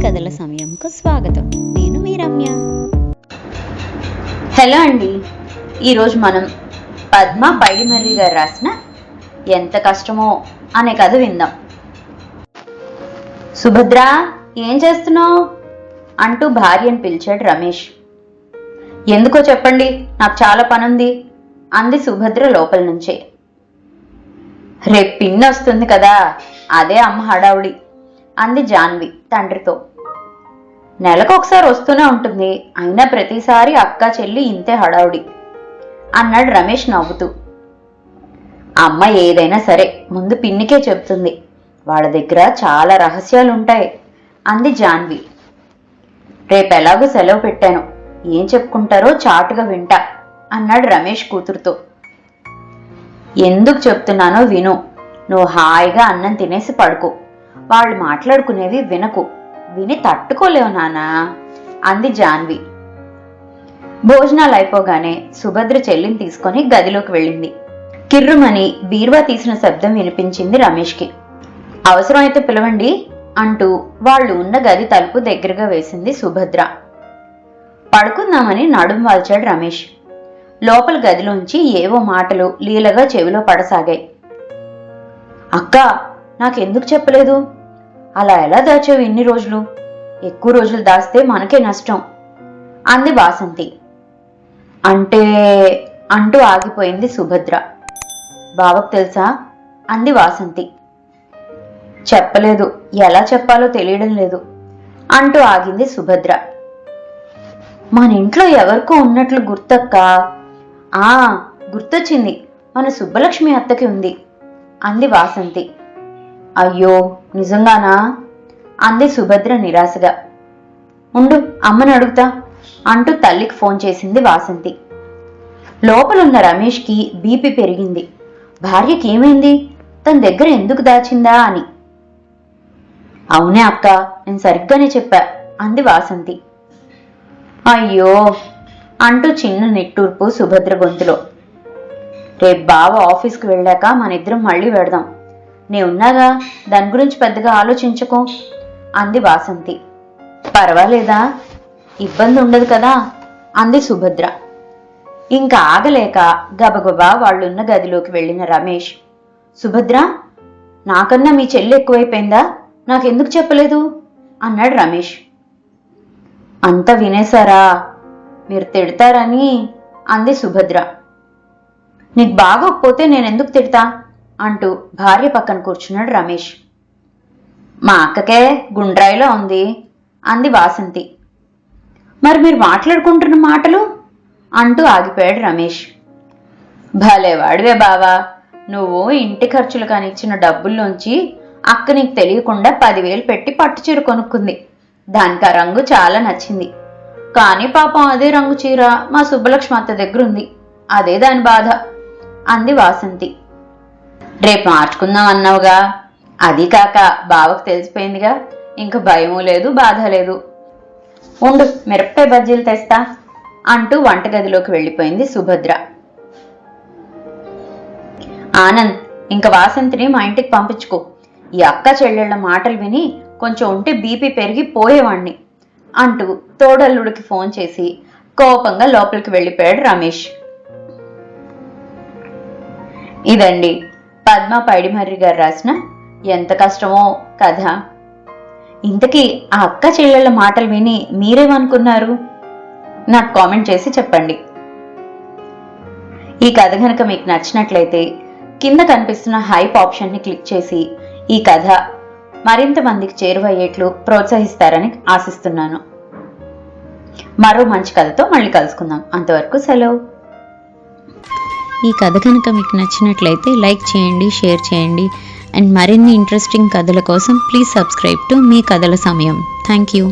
కథల సమయంకు స్వాగతం. నేను మీ రమ్య. హలో అండి. ఈరోజు మనం పద్మ పైడిమర్రి గారు రాసిన ఎంత కష్టమో అనే కథ విందాం. సుభద్ర, ఏం చేస్తున్నావు అంటూ భార్యను పిలిచాడు రమేష్. ఎందుకో చెప్పండి, నాకు చాలా పనుంది అంది సుభద్ర లోపల నుంచే. రేపు పిన్ని వస్తుంది కదా, అదే అమ్మ హడావుడి అంది జాన్వి తండ్రితో. నెలకు ఒకసారి వస్తూనే ఉంటుంది, అయినా ప్రతిసారి అక్క చెల్లి ఇంతే హడావుడి అన్నాడు రమేష్ నవ్వుతూ. అమ్మ ఏదైనా సరే ముందు పిన్నికే చెప్తుంది, వాళ్ళ దగ్గర చాలా రహస్యాలుంటాయి అంది జాన్వి. రేపెలాగూ సెలవు పెట్టాను, ఏం చెప్పుకుంటారో చాటుగా వింటా అన్నాడు రమేష్ కూతురుతో. ఎందుకు చెప్తున్నానో విను, నువ్వు హాయిగా అన్నం తినేసి పడుకో, వాళ్ళు మాట్లాడుకునేవి వినకు, విని తట్టుకోలేవు నానా అంది జాన్వి. భోజనాలు అయిపోగానే సుభద్ర చెల్లిని తీసుకొని గదిలోకి వెళ్ళింది. కిర్రుమని బీరువా తీసిన శబ్దం వినిపించింది రమేష్కి. అవసరమైతే పిలవండి అంటూ వాళ్ళు ఉన్న గది తలుపు దగ్గరగా వేసింది సుభద్ర. పడుకుందామని నడుం వాల్చాడు రమేష్. లోపల గదిలోంచి ఏవో మాటలు లీలగా చెవిలో పడసాగాయి. అక్క, నాకెందుకు చెప్పలేదు? అలా ఎలా దాచావు ఇన్ని రోజులు? ఎక్కువ రోజులు దాస్తే మనకే నష్టం అంది వాసంతి. అంటే అంటూ ఆగిపోయింది సుభద్ర. బావకు తెలుసా అంది వాసంతి. చెప్పలేదు, ఎలా చెప్పాలో తెలియడం లేదు అంటూ ఆగింది సుభద్ర. మన ఇంట్లో ఎవరికో ఉన్నట్లు గుర్తక్క. గుర్తొచ్చింది, మన సుబ్బలక్ష్మి అత్తకి ఉంది అంది వాసంతి. అయ్యో నిజంగానా అంది సుభద్ర నిరాశగా. ఉండు, అమ్మని అడుగుతా అంటూ తల్లికి ఫోన్ చేసింది వాసంతి. లోపలున్న రమేష్కి బీపీ పెరిగింది. భార్యకి ఏమైంది, తన దగ్గర ఎందుకు దాచిందా అని. అవునే అక్క, నేను సరిగ్గానే చెప్పా అంది వాసంతి. అయ్యో అంటూ చిన్న నిట్టూర్పు సుభద్ర గొంతులో. రేపు బావ ఆఫీస్కి వెళ్ళాక మనిద్దరం మళ్ళీ వెడదాం, నేనున్నాగా, దాని గురించి పెద్దగా ఆలోచించకు అంది వాసంతి. పర్వాలేదా, ఇబ్బంది ఉండదు కదా అంది సుభద్ర. ఇంకా ఆగలేక గబగబా వాళ్ళున్న గదిలోకి వెళ్ళిన రమేష్, సుభద్ర, నాకన్నా మీ చెల్లి ఎక్కువైపోయిందా, నాకెందుకు చెప్పలేదు అన్నాడు రమేష్. అంతా వినేశారా, మీరు తిడతారని అంది సుభద్ర. నీకు బాగోకపోతే నేనెందుకు తిడతా అంటూ భార్య పక్కన కూర్చున్నాడు రమేష్. మా అక్కకే గుండ్రాయిలో ఉంది అంది వాసంతి. మరి మీరు మాట్లాడుకుంటున్న మాటలు అంటూ ఆగిపోయాడు రమేష్. భలేవాడివే బావా, నువ్వు ఇంటి ఖర్చులు కానిచ్చిన డబ్బుల్లోంచి అక్క నీకు తెలియకుండా 10,000 పెట్టి పట్టుచీర కొనుక్కుంది. దానికి ఆ రంగు చాలా నచ్చింది. కానీ పాపం అదే రంగు చీర మా సుబ్బలక్ష్మి అత్త దగ్గర ఉంది, అదే దాని బాధ అంది వాసంతి. రేపు మార్చుకుందాం అన్నావుగా, అది కాక బావకు తెలిసిపోయిందిగా, ఇంక భయమూ లేదు బాధ లేదు. ఉండు, మిరపకాయ బజ్జీలు తెస్తా అంటూ వంటగదిలోకి వెళ్ళిపోయింది సుభద్ర. ఆనంద్, ఇంక వాసంతిని మా ఇంటికి పంపించుకో. ఈ అక్క చెల్లెళ్ల మాటలు విని కొంచెం ఉంటే బీపీ పెరిగి పోయేవాణ్ణి అంటూ తోడల్లుడికి ఫోన్ చేసి కోపంగా లోపలికి వెళ్ళిపోయాడు రమేష్. ఇదండి పద్మ పైడిమర్రి గారు రాసిన ఎంత కష్టమో కథ. ఇంతకీ ఆ అక్క చెల్లెళ్ళ మాటలు విని మీరేమనుకున్నారు నాకు కామెంట్ చేసి చెప్పండి. ఈ కథ కనుక మీకు నచ్చినట్లయితే కింద కనిపిస్తున్న హైప్ ఆప్షన్ని క్లిక్ చేసి ఈ కథ మరింత మందికి చేరువయ్యేట్లు ప్రోత్సహిస్తారని ఆశిస్తున్నాను. మరో మంచి కథతో మళ్ళీ కలుసుకుందాం. అంతవరకు సెలవు. ఈ కథ కనుక మీకు నచ్చినట్లయితే లైక్ చేయండి, షేర్ చేయండి. అండ్ మరిన్ని ఇంట్రెస్టింగ్ కథల కోసం ప్లీజ్ సబ్స్క్రైబ్ టు మీ కథల సమయం. Thank you.